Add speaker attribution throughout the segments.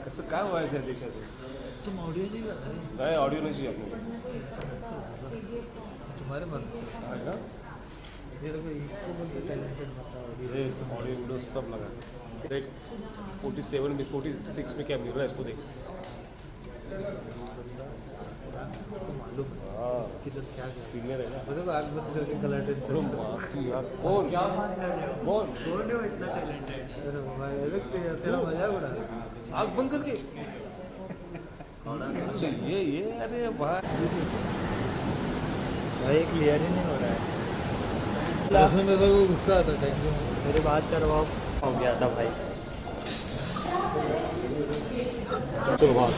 Speaker 1: असं काय व्हायचं आहे देशाचं?
Speaker 2: तुम ऑडियो नहीं कर रहे?
Speaker 1: काय ऑडियो नाही चाहिए आपको?
Speaker 2: तुम्हारे मन
Speaker 1: है ना?
Speaker 2: ये देखो इसको बोलते टैलेंटेड बताओ
Speaker 1: ये ऑडियो वीडियो सब लगा है। देख 47 में 46 में क्या मिल रहा है इसको देख।
Speaker 2: मालूम है
Speaker 1: हाँ
Speaker 2: किधर क्या कर
Speaker 1: सीनियर है ना।
Speaker 2: वो देखो आग बंद करके कलर टेंशन
Speaker 1: चलो माफी यार कौन कौन
Speaker 2: कौन है वो इतना टैलेंटेड? अरे भाई अलग तेरा मजाक उड़ा रहा है।
Speaker 1: आग बंद करके अच्छा ये अरे भाई
Speaker 2: भाई क्लियर ही नहीं हो रहा है। उसमें तो गुस्सा आता था एकदम मेरे बात करवाओ हो गया था भाई।
Speaker 1: चलो बात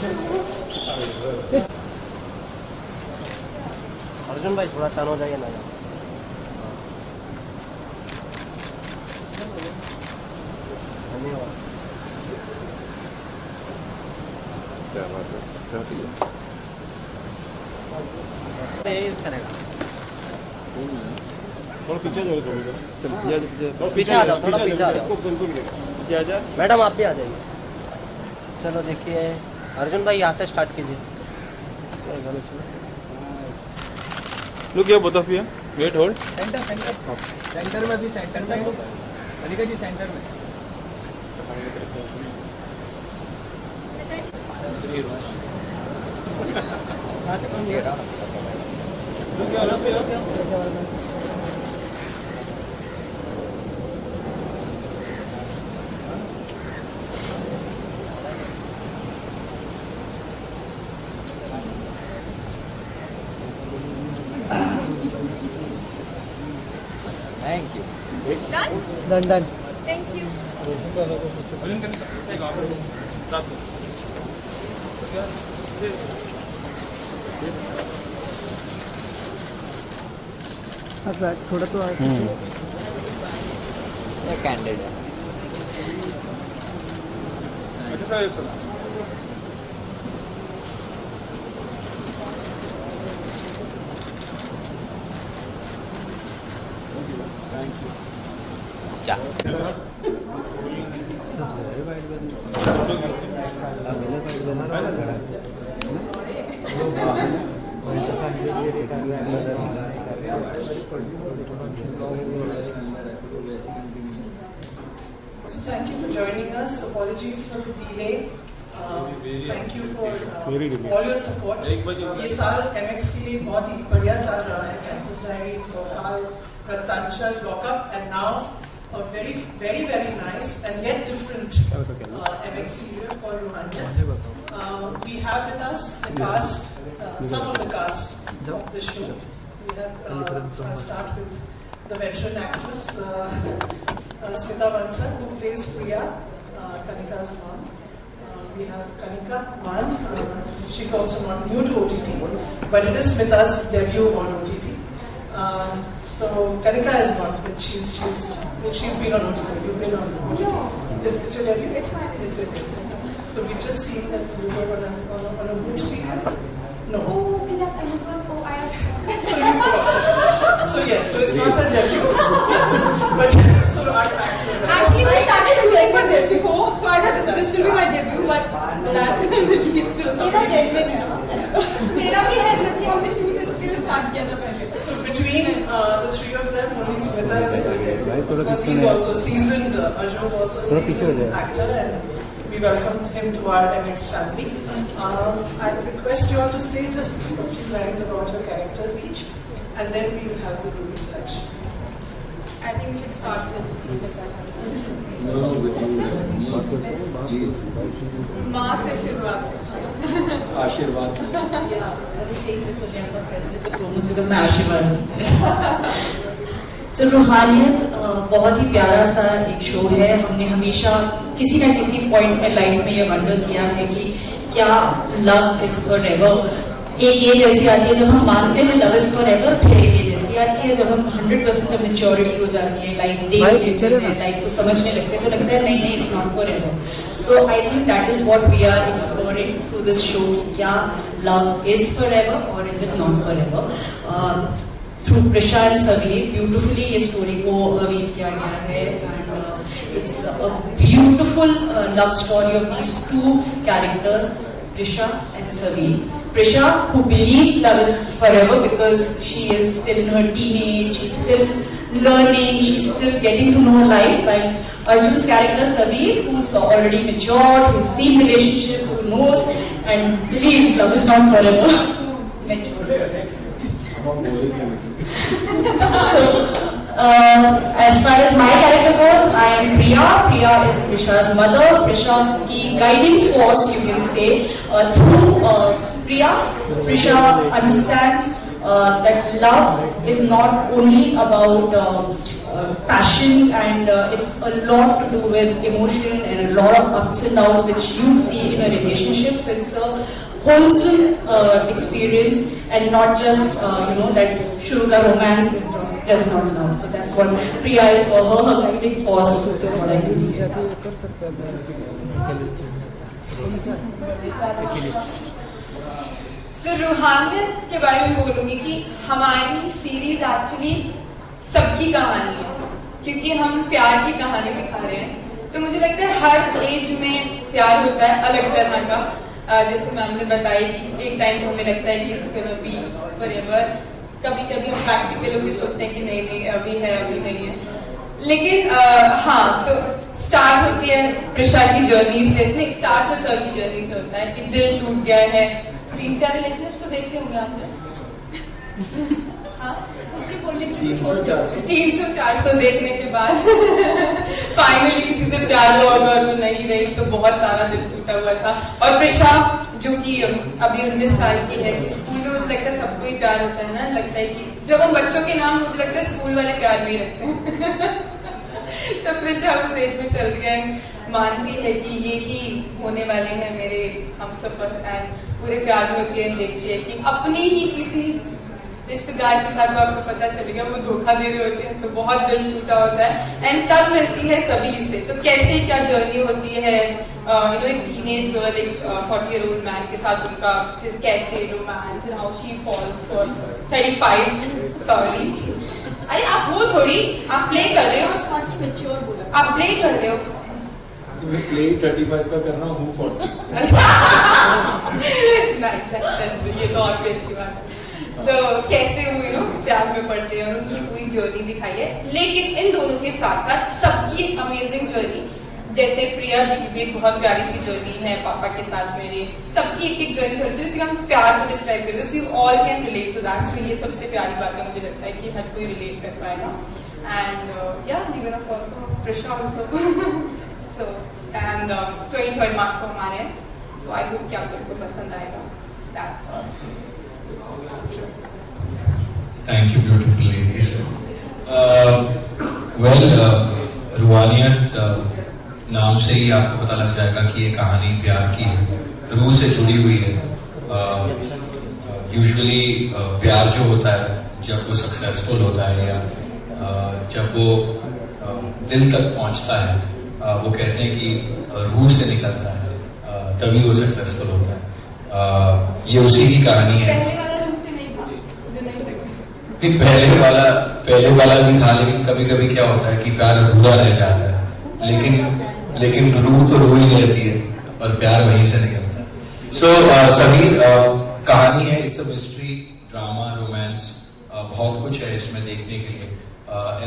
Speaker 3: अर्जुन भाई थोड़ा चालू हो जाइए ना यार। धन्यवाद।
Speaker 1: क्या बात है क्या किया थोड़ा पीछे जाओ कभी
Speaker 3: पीछे आ जाओ थोड़ा पीछे आ जाओ।
Speaker 1: क्या जा
Speaker 3: मैडम आप भी आ जाइए। चलो देखिए अर्जुन भाई यहाँ से स्टार्ट कीजिए।
Speaker 1: Look here, both of you. Wait, hold.
Speaker 4: Centre में भी सेंटर में मलिका जी सेंटर में
Speaker 2: thank you.
Speaker 3: Done
Speaker 5: Thank you. थोड़ा तो
Speaker 2: कैंडिड है। क्या
Speaker 6: So thank you for joining us. Apologies for the delay. Thank you for all your support. ये साल MX के लिए बहुत ही बढ़िया साल रहा है. Campus Diaries, Bhopal, Rattanchal, Lockup, and now a very, very, very nice and yet different MX serial called Ruhaniat. We have with us the cast, some of the cast of the show. We have, so I'll start with the veteran actress, Smita Bansal, who plays Priya, Kanika's mom. We have Kanika Maan. She's also not new to OTT, but it is Smita's debut on OTT. So Kanika is not, but she's been on OTT. You've been on OTT. It's your debut? It's fine. It's your debut. So we've just seen that you were on a good serial. No.
Speaker 5: Oh, yeah, I was one. Oh, I have.
Speaker 6: So you forgot. So yes, so it's not a debut. But so our facts were right.
Speaker 5: Actually, we started shooting for this before, so I thought this will be my debut, but that leads to मेरा genuine है. मेरा भी है सच्ची हमने shoot इसके लिए start किया था पहले.
Speaker 6: So between the three of them, only Smita is because he's also seasoned. Arjun is also a seasoned actor, and we welcomed him to our MX family. I request you all to say just a few lines about your characters each, and then we will have the group interaction.
Speaker 5: I think we should start with माँ से शुरुआत.
Speaker 4: आशीर्वाद
Speaker 6: Yeah, I was saying this again for President the promos because my Ashirwad is there.
Speaker 7: So रूहानियत बहुत ही प्यारा सा एक show है. हमने हमेशा किसी न किसी पॉइंट में लाइफ में ये वंडर किया है कि क्या लव इज फॉरएवर. एक एज ऐसी आती है जब हम मानते हैं लव इज फॉरएवर, फिर एक एज ऐसी आती है जब हम 100% मेच्योरिटी हो जाती है, लाइफ देख लेते हैं, लाइफ को समझने लगते हैं, तो लगता है नहीं it's not forever. So I think that is what we are exploring through this show. क्या लव इज फॉरएवर और is it not forever. Through Prashant सभी ब्यूटिफुली ये स्टोरी को वीव किया गया है. And It's a beautiful love story of these two characters, Prisha and Saveer. Prisha, who believes love is forever because she is still in her teenage, she's still learning, she's still getting to know life, while Arjun's character Saveer, who's already matured, who's seen relationships, who knows and believes love is not forever. As far as my character goes, I am Priya. Priya is Prisha's mother. Prisha ki guiding force, you can say. Through Priya, Prisha understands that love is not only about passion, and it's a lot to do with emotion and a lot of ups and downs which you see in a relationship. So it's a wholesome experience, and not just that shuru ka romance is just not love. So that's what Priya is for her. Her guiding force is what I can say.
Speaker 5: So रूहानियत के बारे में बोलूंगी कि हमारी series actually सबकी कहानी है, क्योंकि हम प्यार की कहानी दिखा रहे हैं। तो मुझे लगता है हर एज में प्यार होता है अलग तरह का। जैसे मैम ने बताई कि एक टाइम हमें लगता है कि इट्स गोना बी फॉरएवर, कभी कभी हम प्रैक्टिकल होकर सोचते हैं कि नहीं नहीं अभी है अभी नहीं है। लेकिन हाँ, तो स्टार्ट होती है प्रिशा की जर्नी से, नहीं स्टार्ट तो सर की जर्नी से होता है कि दिल टूट गया है। 3-4 रिलेशनशिप तो देखे होंगे आपने। हाँ, उसके बोलने के लिए 300-400 देखने के बाद फाइनली किसी से प्यार हुआ और वो नहीं रही, तो बहुत सारा दिल टूटा हुआ था। और प्रिशा जो कि अभी 19 साल की है, स्कूल में मुझे लगता है सबको ही प्यार होता है ना, लगता है कि जब हम बच्चों के नाम मुझे लगता है स्कूल वाले प्यार नहीं रखते हैं। तो प्रिशा उस एज में चल रही है, मानती है कि ये ही होने वाले हैं मेरे हम सफर, एंड पूरे प्यार में होती है, देखती है कि अपनी ही किसी रिश्तेदार के साथ आपको पता चलेगा वो धोखा दे रहे होते हैं, तो बहुत दिल टूटा होता है। एंड तब मिलती है समीर से, तो कैसे क्या जर्नी होती है एक टीनेज गर्ल एक 40-year-old मैन के साथ, उनका कैसे romance, how she falls for 35 sorry अरे आप वो थोड़ी आप प्ले कर रहे हो, मैच्योर बोला आप प्ले कर रहे हो,
Speaker 2: मैं प्ले 35 का कर रहा हूँ 40।
Speaker 5: ये तो और भी अच्छी बात है। तो कैसे वो प्यार में पड़ते हैं और उनकी पूरी जर्नी दिखाई है। लेकिन इन दोनों के साथ साथ सबकी अमेजिंग जर्नी, जैसे प्रिया जी की भी बहुत प्यारी सी जर्नी है पापा के साथ मेरे, सबकी एक एक जर्नी चलती है, जैसे हम प्यार को डिस्क्राइब करते हैं, so you all can relate to that. So ये सबसे प्यारी बात है, मुझे लगता है कि हर कोई रिलेट कर पाएगा। एंड या given a for Prisha also. So and 23 मार्च को हमारे हैं, सो आई होप कि आप सबको पसंद आएगा। That's all.
Speaker 8: Thank you, beautiful ladies. रूहानियत नाम से ही आपको पता लग जाएगा कि ये कहानी प्यार की है, रूह से जुड़ी हुई है। यूजुअली प्यार जो होता है जब वो सक्सेसफुल होता है या जब वो दिल तक पहुंचता है, वो कहते हैं कि रूह से निकलता है, तभी वो सक्सेसफुल होता है। ये उसी की कहानी है। पहले वाला भी था, लेकिन कभी कभी क्या होता है कि प्यार अधूरा रह जाता है, लेकिन रूह तो रूह ही रहती है और प्यार वहीं से निकलता है। सो सभी कहानी है, it's a mystery drama romance, बहुत कुछ है इसमें देखने के लिए।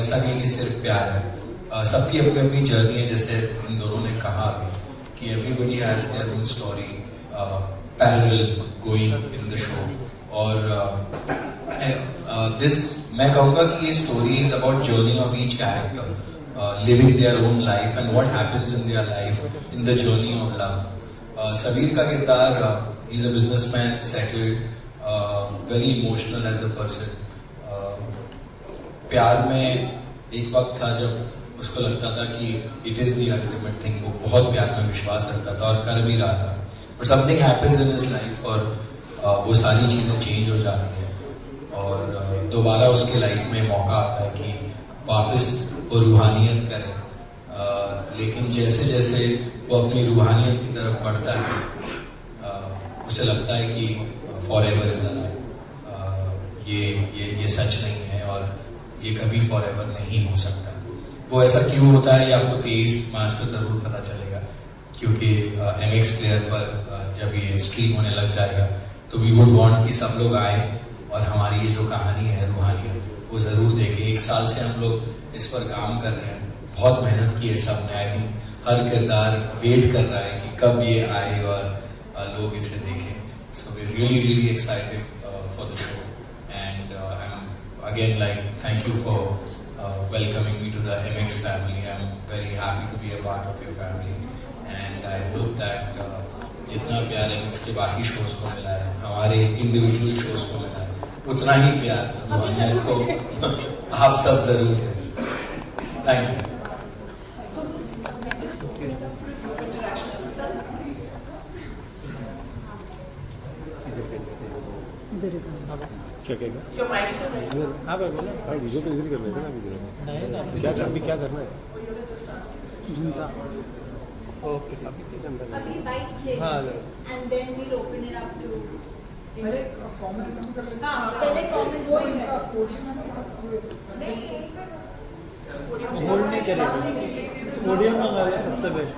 Speaker 8: ऐसा नहीं कि सिर्फ प्यार है, सबकी अपनी अपनी जर्नी है, जैसे इन दोनों ने कहा कि everybody has their own story parallel going in the show. और मैं कहूँगा कि ये story is about journey of each character living their own life and what happens in their life in the journey of love. Sameer का किरदार is a businessman, settled, very emotional as a person. प्यार में एक वक्त था जब उसको लगता था कि it is the ultimate thing, वो बहुत प्यार में विश्वास रखता था और कर भी रहा था, but something happens in his life और वो सारी चीज़ें चेंज हो जाती हैं और दोबारा उसके लाइफ में मौका आता है कि वापस वो रूहानियत करे। लेकिन जैसे जैसे वो अपनी रूहानियत की तरफ बढ़ता है, उसे लगता है कि फॉर एवर इज अलाइव, ये सच नहीं है और ये कभी फॉर एवर नहीं हो सकता। वो ऐसा क्यों होता है ये आपको 23 मार्च को ज़रूर पता चलेगा, क्योंकि MX प्लेयर पर जब ये स्ट्रीम होने लग जाएगा तो वी वुड वांट कि सब लोग आए और हमारी ये जो कहानी है रूहानियत वो ज़रूर देखें। 1 साल से हम लोग इस पर काम कर रहे हैं, बहुत मेहनत की है सब ने। आई थिंक हर किरदार वेट कर रहा है कि कब ये आए और लोग इसे देखें। So we really excited for the show and I am again like thank you for welcoming me to the MX family. I'm very happy to be a part of your family and I hope that जितना प्यार MX के बाकी shows को मिला है, हमारे individual shows को मिला है, उतना ही प्यार रूहानियत को आप सब जरूर दें। Thank you.
Speaker 1: क्या कहेगा?
Speaker 6: Your mics are ready.
Speaker 2: हाँ भाई बोलो।
Speaker 1: हाँ वीडियो तो इधर करना है ना वीडियो में।
Speaker 2: नहीं ना
Speaker 1: क्या करना है?
Speaker 2: ओके
Speaker 9: अभी bites ले
Speaker 2: हाँ
Speaker 9: and then we'll open it up to
Speaker 6: पहले comment कर लेते हैं।
Speaker 9: हाँ पहले comment वो ही है
Speaker 2: होल्ड नहीं करेगा, पोडियम मंगा रहे सबसे बेस्ट।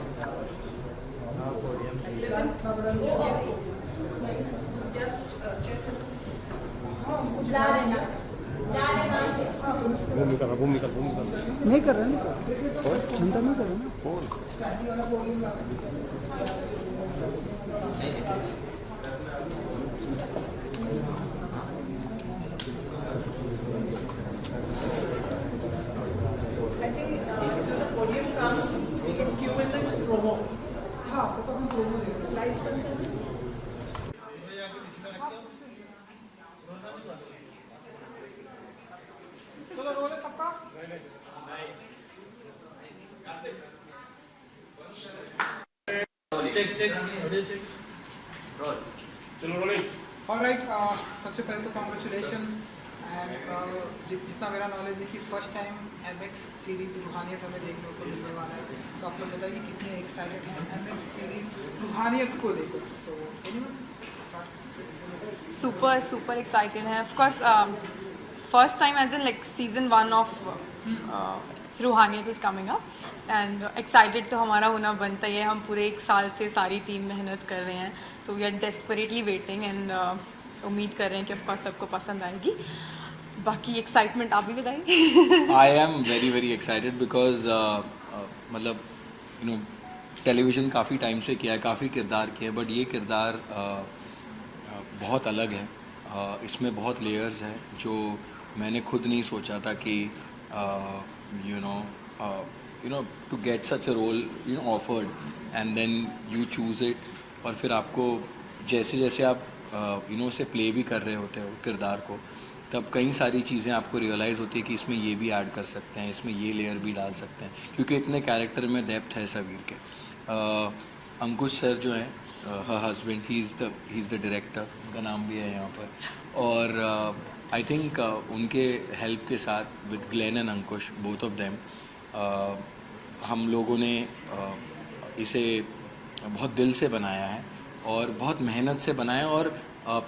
Speaker 1: बूम निकल।
Speaker 4: नहीं कर रहे ना, क्षमता नहीं कर रहे ना।
Speaker 6: I think till the podium comes, we can cue in the promo. हाँ, तो हम promo देंगे। Lights बंद कर दें। चलो रोल है सबका।
Speaker 2: चेक
Speaker 1: चलो रोलिंग।
Speaker 4: ऑलराइट, सबसे पहले तो कॉन्ग्रेचुलेशन एंड जितना मेरा नॉलेज है कि फर्स्ट टाइम MX सीरीज रूहानियत हमें देखने को मिलने वाला है। सो आप लोग बताइए कितने एक्साइटेड हैं MX सीरीज रूहानियत को लेकर। सो
Speaker 5: super excited है। Of course, first time as in like season 1 of रूहानियत is coming up and excited तो हमारा होना बनता ही है। हम पूरे 1 साल से सारी टीम मेहनत कर रहे हैं, so we are desperately waiting and उम्मीद कर रहे हैं कि of course सबको पसंद आएगी। बाकी एक्साइटमेंट आप भी बताइए।
Speaker 8: I am very excited because मतलब you know टेलीविज़न काफ़ी टाइम से किया है, काफ़ी किरदार किए हैं, बट ये किरदार बहुत अलग है। इसमें बहुत लेयर्स हैं जो मैंने खुद नहीं सोचा था कि you know to get such a role offered and then you choose it, और फिर आपको जैसे जैसे आप उसे प्ले भी कर रहे होते हो किरदार को, तब कई सारी चीज़ें आपको रियलाइज़ होती है कि इसमें ये भी ऐड कर सकते हैं, इसमें ये लेयर भी डाल सकते हैं, क्योंकि इतने कैरेक्टर में डेप्थ है सबीर के। अंकुश सर जो हैं, her husband, he is the director, उनका नाम भी है यहाँ पर, और आई थिंक उनके हेल्प के साथ with Glenn and Ankush, both of them, हम लोगों ने इसे बहुत दिल से बनाया है और बहुत मेहनत से बनाया और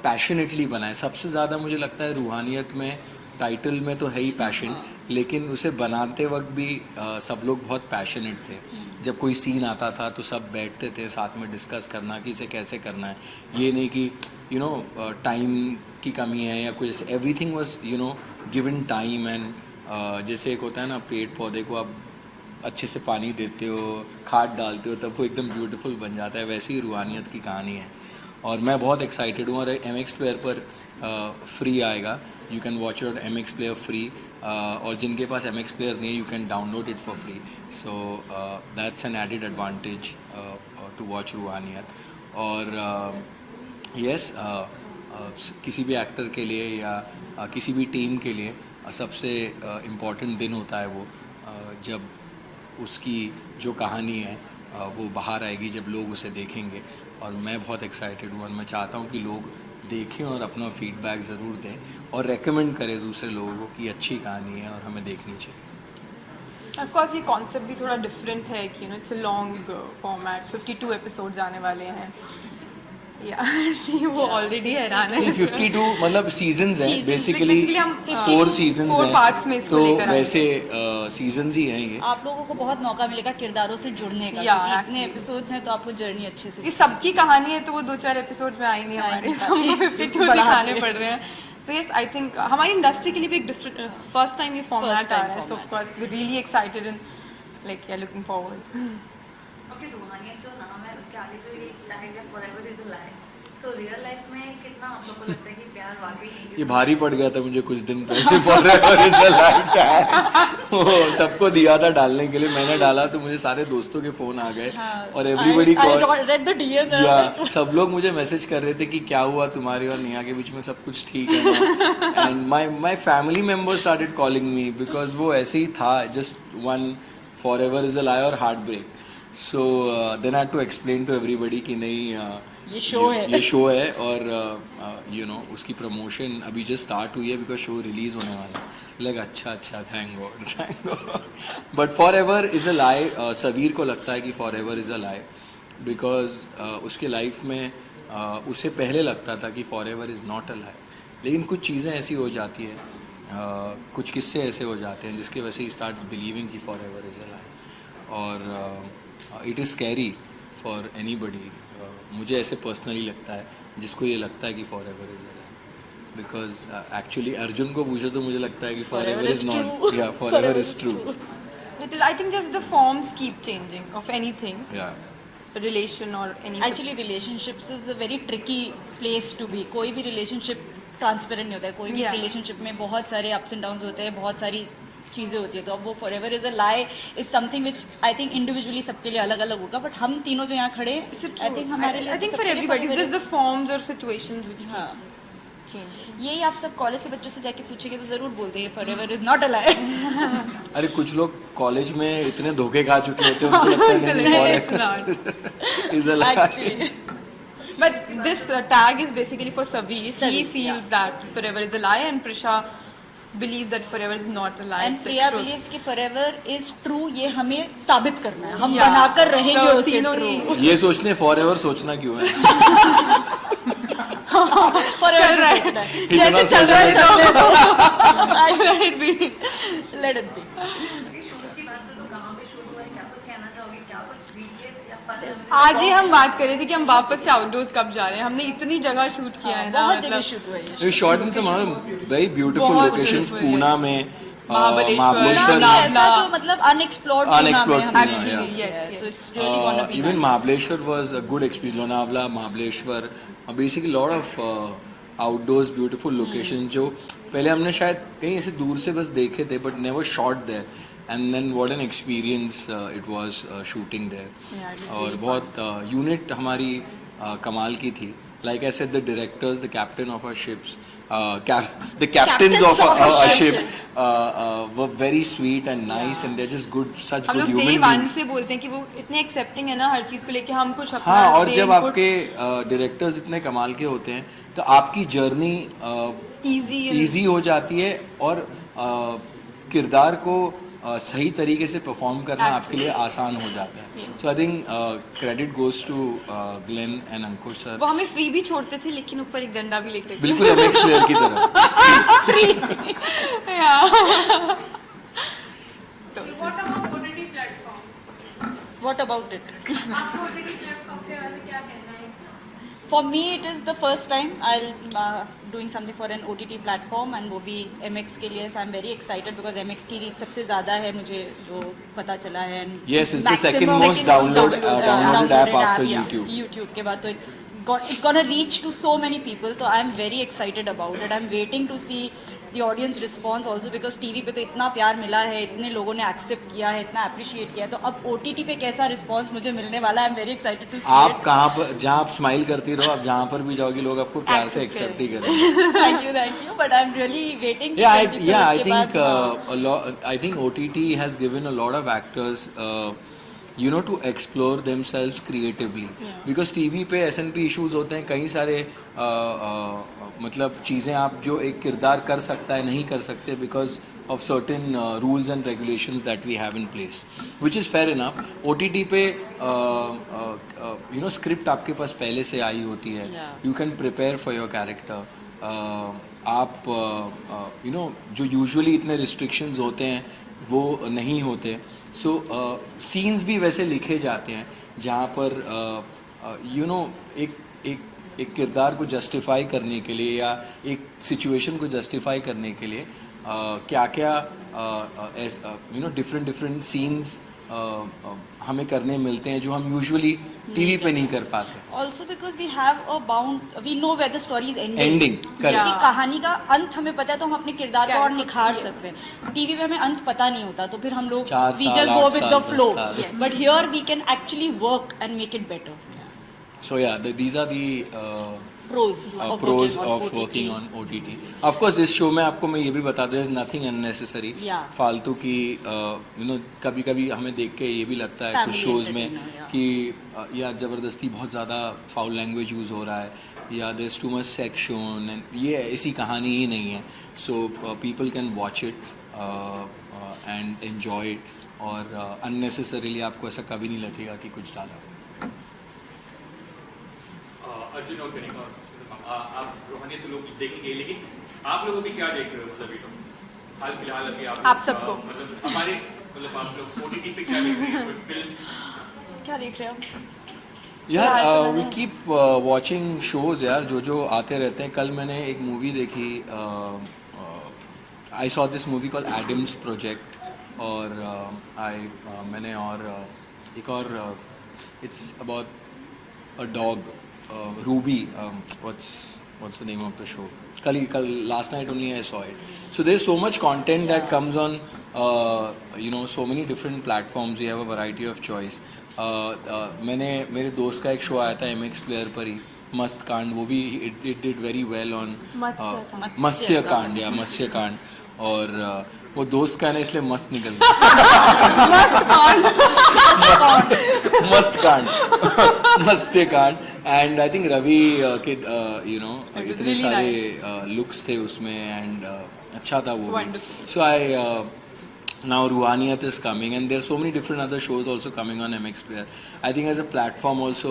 Speaker 8: पैशनेटली बनाया। सबसे ज़्यादा मुझे लगता है रूहानियत में, टाइटल में तो है ही पैशन, लेकिन उसे बनाते वक्त भी सब लोग बहुत पैशनेट थे। जब कोई सीन आता था तो सब बैठते थे साथ में डिस्कस करना कि इसे कैसे करना है। ये नहीं कि टाइम की कमी है या कुछ, everything was given time. And जैसे एक होता है ना, पेड़ पौधे को आप अच्छे से पानी देते हो, खाद डालते हो, तब वो एकदम ब्यूटीफुल बन जाता है। वैसे ही रूहानियत की कहानी है और मैं बहुत एक्साइटेड हूँ। और MX प्लेयर पर फ्री आएगा, you can watch it MX player free, और जिनके पास MX प्लेयर नहीं है you can download it for free. So that's an added advantage to watch Roohaniyat. और यस, किसी भी एक्टर के लिए या किसी भी टीम के लिए सबसे इम्पॉर्टेंट दिन होता है वो जब उसकी जो कहानी है वो बाहर आएगी, जब लोग उसे देखेंगे। और मैं बहुत एक्साइटेड हूँ और मैं चाहता हूँ कि लोग देखें और अपना फीडबैक ज़रूर दें और रेकमेंड करें दूसरे लोगों को कि अच्छी कहानी है और हमें देखनी चाहिए।
Speaker 5: ऑफ कोर्स ये कॉन्सेप्ट भी थोड़ा डिफरेंट है कि it's a long format, 52 episodes आने वाले हैं सी वो ऑलरेडी हैरान है।
Speaker 8: 52 मतलब सीजन्स हैं बेसिकली,
Speaker 5: basically हम
Speaker 8: 4 सीजन्स
Speaker 5: 4
Speaker 8: हैं,
Speaker 5: parts में इसको
Speaker 8: तो
Speaker 5: लेकर आए
Speaker 8: वैसे सीजन्स ही हैं ये।
Speaker 7: आप लोगों को बहुत मौका मिलेगा किरदारों से जुड़ने का,
Speaker 5: Yeah,
Speaker 7: क्योंकि इतने
Speaker 5: actually.
Speaker 7: एपिसोड्स हैं तो आपको जर्नी अच्छे से
Speaker 5: ये सबकी कहानी है तो वो 2-4 एपिसोड में आई नहीं हमारे, हमको 52 दिखाने पड़ रहे हैं। So yes, I think हमारी इंडस्ट्री के लिए भी एक डिफरेंट फर्स्ट टाइम ये फॉर्मेट आया है, so of course we're really excited and like yeah looking forward.
Speaker 10: Okay, Roohaniyat जो नाम है उसके आगे जो ये टैग है फॉरएवर इज अ लाई, तो रियल लाइफ में कितना आप लोगों को लगता है कि प्यार वाकई
Speaker 8: ये भारी पड़ गया था मुझे कुछ दिन पहले forever is a life tag, वो सबको दिया था डालने के लिए, मैंने डाला तो मुझे सारे दोस्तों के फोन आ गए और एवरीबॉडी
Speaker 7: रेड द डीएम,
Speaker 8: या सब लोग मुझे मैसेज कर रहे थे कि क्या हुआ तुम्हारे और नेहा के बीच में, सब कुछ ठीक है ना? And my family members started calling me because वो ऐसे ही था, just one forever is a lie और heartbreak. So then I had to explain to everybody कि नहीं
Speaker 7: ये शो है
Speaker 8: और यू नो उसकी प्रमोशन अभी जस्ट स्टार्ट हुई है बिकॉज शो रिलीज होने वाला है। लगा अच्छा thank God but forever is a lie, Saveer को लगता है कि forever is a lie because उसके लाइफ में उसे पहले लगता था कि forever is not a lie, लेकिन कुछ चीज़ें ऐसी हो जाती है, कुछ किस्से ऐसे हो जाते हैं जिसकी वजह से ही स्टार्ट्स बिलीविंग कि फॉरएवर इज़ अ लाई, और it is scary for anybody. मुझे ऐसे पर्सनली लगता है जिसको ये लगता है कि forever is a lie, because actually Arjun को पूछो तो मुझे लगता है कि फॉरएवर इज नॉट, या forever is true.
Speaker 5: I think just the forms keep changing of anything,
Speaker 8: या
Speaker 5: relation or anything.
Speaker 7: Actually relationships is a very tricky place to be. कोई भी रिलेशनशिप ट्रांसपेरेंट नहीं होता है, कोई भी
Speaker 5: Yeah.
Speaker 7: रिलेशनशिप में बहुत सारे अप्स एंड डाउन्स होते हैं, बहुत सारी चीज़ें होती है, तो अब वो forever is a lie is something which I think individually सबके लिए अलग अलग होगा, बट हम तीनों जो यहाँ खड़े आई थिंक हमारे लिए
Speaker 5: I think for
Speaker 7: सबके लिए
Speaker 5: everybody, it's
Speaker 7: forever
Speaker 5: just the
Speaker 7: is-
Speaker 5: forms or situations which
Speaker 7: हाँ.
Speaker 5: keeps changing.
Speaker 7: यही आप सब कॉलेज के बच्चों से जाके पूछेंगे तो जरूर बोलते हैं फॉरएवर इज नॉट अ लाई।
Speaker 8: अरे कुछ लोग कॉलेज में इतने धोखे खा चुके होते हैं उनको लगता है नहीं
Speaker 5: It's not.
Speaker 8: Is a lie.
Speaker 7: Actually
Speaker 5: But this tag is basically for Saveer. He
Speaker 7: Saveer,
Speaker 5: feels that forever is a lie, and Prisha believes that forever is not a lie.
Speaker 7: And
Speaker 5: It's a
Speaker 7: Priya
Speaker 5: truth.
Speaker 7: Believes कि forever is true, ये हमें साबित करना है, हम
Speaker 5: Yeah.
Speaker 7: बनाकर रहेंगे
Speaker 5: So,
Speaker 7: उसे
Speaker 5: तीनों
Speaker 7: ट्रू।
Speaker 5: ही-
Speaker 8: ये सोचने फॉरएवर सोचना क्यों है?
Speaker 7: फॉरएवर
Speaker 5: चल रहा है।
Speaker 7: सोचना है।
Speaker 8: इतना
Speaker 7: जैसे चल रहा है
Speaker 8: सोचना
Speaker 7: चलने दो।
Speaker 5: Let it be.
Speaker 7: Let it be.
Speaker 10: क्योंकि शूट की बात करो तो कहाँ पे शूट हुआ है, क्या कुछ कहना चाहोगे, क्या कुछ BTS या पल
Speaker 5: आज ही हम बात कर रहे थे कि हम वापस से आउटडोर्स कब जा रहे हैं। हमने इतनी जगह शूट किया है ना,
Speaker 7: बहुत जगह
Speaker 5: मतलब
Speaker 7: शूट हुआ है ये।
Speaker 8: शॉर्ट इन सम वेरी ब्यूटीफुल
Speaker 5: बहुत
Speaker 8: लोकेशंस,
Speaker 5: beautiful है।
Speaker 8: पूना में,
Speaker 5: महाबलेश्वर,
Speaker 7: पूना भी ऐसा जो मतलब अनएक्सप्लोर्ड
Speaker 8: Unexplored
Speaker 7: पूना में
Speaker 8: पूना,
Speaker 7: हमने
Speaker 5: yeah. Yes,
Speaker 7: तो it's really gonna be
Speaker 8: even Mahabaleshwar was a good experience. Lonavala, Mahabaleshwar, basically lot of outdoors beautiful locations जो पहले हमने शायद कहीं ऐसे दूर से बस देखे थे but never shot there, and then what an experience it was shooting there.
Speaker 5: Yeah, it was
Speaker 8: और
Speaker 5: really
Speaker 8: बहुत यूनिट हमारी कमाल की थी. Like I said, the directors, the captain of our ships, the captains of our ship were very sweet and nice, and they're just good, such
Speaker 5: हम
Speaker 8: good
Speaker 5: लोग
Speaker 8: human
Speaker 5: day one
Speaker 8: beings.
Speaker 5: से बोलते हैं कि वो इतने एक्सेप्टिंग है ना हर चीज को लेके, हम कुछ अपना
Speaker 8: हाँ, और
Speaker 5: दे
Speaker 8: जब
Speaker 5: input
Speaker 8: आपके डायरेक्टर्स इतने कमाल के होते हैं तो आपकी जर्नी
Speaker 5: easy
Speaker 8: हो जाती है, और किरदार को सही तरीके से परफॉर्म करना आपके लिए आसान हो जाता है. So I think credit goes to Glen and Ankush sir.
Speaker 5: वो हमें फ्री भी छोड़ते थे लेकिन ऊपर एक डंडा भी लेकर
Speaker 8: बिल्कुल एमएक्स प्लेयर की तरह.
Speaker 9: What about OTT platform?
Speaker 7: What about it?
Speaker 9: आपको OTT platform के बारे में क्या कहना है?
Speaker 7: For me, it is the first time I'll doing something for an OTT platform, and वो भी MX के लिए. So I'm very excited because MX की reach सबसे ज़्यादा है, मुझे जो पता चला है. And
Speaker 8: Yes, it's the second
Speaker 7: maximum-
Speaker 8: most downloaded app after
Speaker 7: yeah.
Speaker 8: YouTube.
Speaker 7: YouTube के बाद तो it's gonna reach to so many people. तो I'm very excited about it. I'm waiting to see the audience response also because TV पे तो इतना प्यार मिला है, इतने लोगों ने एक्सेप्ट किया है, इतना अप्रिशिएट किया है, तो अब OTT पे कैसा रिस्पॉन्स मुझे मिलने वाला है. I'm very excited to see
Speaker 8: आप
Speaker 7: it.
Speaker 8: कहाँ पर, जहाँ आप स्माइल करती रहो, आप जहाँ पर भी जाओगे लोग आपको प्यार से
Speaker 7: Accept
Speaker 8: एक्सेप्ट ही करेंगे.
Speaker 7: thank you, but I'm really waiting.
Speaker 8: Yeah,
Speaker 7: 24
Speaker 8: I
Speaker 7: के
Speaker 8: think
Speaker 7: बाद,
Speaker 8: I think OTT has given a lot of actors you know to explore themselves creatively, because TV पे S&P issues होते हैं, कई सारे मतलब चीज़ें आप जो एक किरदार कर सकता है नहीं कर सकते because of certain rules and regulations that we have in place, which is fair enough. OTT पे यू नो स्क्रिप्ट आपके पास पहले से आई होती है, you can prepare for your character. आप यू नो जो यूजुअली इतने रिस्ट्रिक्शंस होते हैं वो नहीं होते. सो सीन्स भी वैसे लिखे जाते हैं जहाँ पर यू नो एक किरदार को जस्टिफाई करने के लिए या एक सिचुएशन को जस्टिफाई करने के लिए क्या क्या यू नो डिफरेंट सीन्स हमें करने मिलते हैं जो हम यूजुअली टीवी पे नहीं कर पाते.
Speaker 7: Also because we have a bound, we know where the story is ending.
Speaker 8: correct.
Speaker 7: कि कहानी का अंत हमें पता है तो हम अपने किरदार को और निखार सकते हैं. टीवी पे हमें अंत पता नहीं होता तो फिर हम लोग we just go with the flow. But here we can actually work and make it better.
Speaker 8: So yeah, these are the
Speaker 7: pros
Speaker 8: of working on OTT. Of course, इस शो में आपको मैं ये भी बता दूं, there's nothing unnecessary. फालतू की यू नो कभी हमें देख के ये भी लगता है कुछ शोज में कि या ज़बरदस्ती बहुत ज़्यादा फाउल लैंग्वेज यूज़ हो रहा है या there's too much sex shown, and ये ऐसी कहानी ही नहीं है. So people can watch it and enjoy it, और unnecessarily आपको ऐसा कभी नहीं लगेगा कि कुछ डाला.
Speaker 11: अर्जुन और कनिका आप रूहानियत तो लोग देखेंगे, लेकिन आप लोगों भी क्या देख रहे हो? मतलब ये तो हाल फिलहाल अभी आप सबको मतलब हमारे मतलब आप लोग OTT पे क्या देख रहे हैं? फिल्म क्या देख रहे हो
Speaker 8: यार? वी कीप वॉचिंग शोज यार, जो आते रहते हैं. कल मैंने एक मूवी देखी, I saw this movie called Adam's project, और मैंने और एक और it's about a dog, Ruby, what's the name of the show? Last night only I saw it. So there's so much content that comes on, you know, so many different platforms. We have a variety of choice. मेरे दोस्त का एक show आया था MX Player पर ही, मस्त कांड. वो भी it did very well on मत्स्य कांड या मत्स्य कांड, और वो दोस्त का है ना इसलिए मस्त निकल गया. मत्स्य कांड. एंड आई थिंक रवि के यू नो इतने सारे लुक्स थे उसमें, एंड अच्छा था वो भी. सो आई now Ruhaniyat is coming, and there are so many different other shows also coming on MX Player. I think as a platform also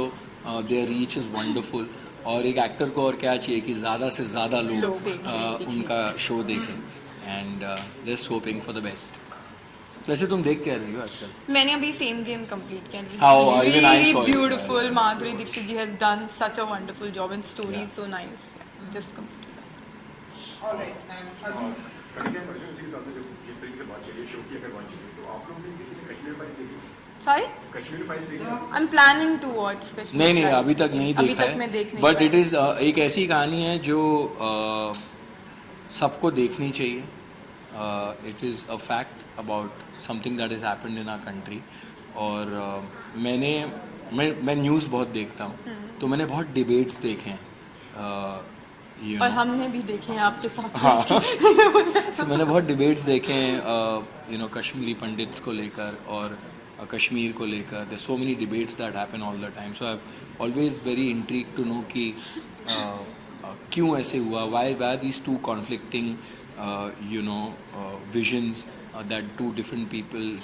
Speaker 8: their reach is wonderful, और एक एक्टर को और क्या चाहिए कि ज़्यादा से ज़्यादा लोग उनका शो देखें, and just hoping for the best. वैसे तुम देख क्या रही हो आजकल?
Speaker 5: मैंने अभी फेम गेम कंप्लीट किया.
Speaker 8: Even I saw it.
Speaker 5: Beautiful. Madhuri Dixit ji has done such a wonderful job, and story is so nice. Just completed that.
Speaker 4: All right. And Arjun,
Speaker 5: sorry? I'm planning to watch.
Speaker 8: नहीं अभी तक नहीं देखा है, but it is एक ऐसी कहानी है जो सबको देखनी चाहिए. It is a fact about something that is happened in our country. और मैं न्यूज़ बहुत देखता हूँ, तो मैंने बहुत डिबेट्स देखे हैं,
Speaker 5: और हमने भी देखे हैं आपके साथ.
Speaker 8: हाँ. so, मैंने बहुत डिबेट्स देखे हैं यू नो कश्मीरी पंडित्स को लेकर और कश्मीर को लेकर. There so many debates that happen all the time. So I have always very intrigued to know कि क्यों ऐसे हुआ, why these two conflicting you know visions that two different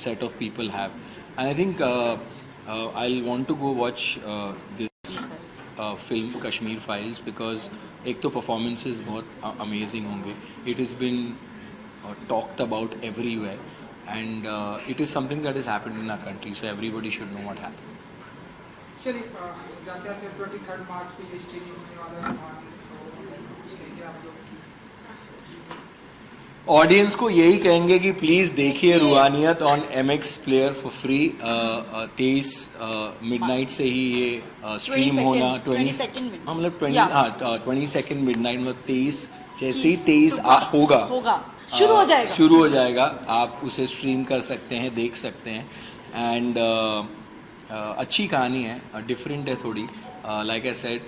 Speaker 8: set of people have. And I think I'll want to go watch this film Kashmir Files, because एक तो performances बहुत amazing होंगे. It has been talked about everywhere, and it is something that has happened in our country, so everybody should know what happened.
Speaker 4: चलिए जाते 23 मार्च को ये streaming होने वाला है, सो कुछ कहिए आप लोग.
Speaker 8: ऑडियंस को यही कहेंगे कि प्लीज़ देखिए Roohaniyat on MX Player for free. 23 midnight से ही ये स्ट्रीम होना. 22 मतलब 22 मिडनाइट मतलब 23 जैसे ही 23 होगा शुरू हो जाएगा. आप उसे स्ट्रीम कर सकते हैं, देख सकते हैं. एंड अच्छी कहानी है, डिफरेंट है थोड़ी. Like I said,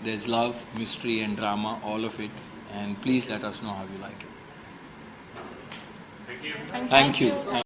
Speaker 8: there is love, mystery and drama, all of it. And please let us know how you like it. Thank you.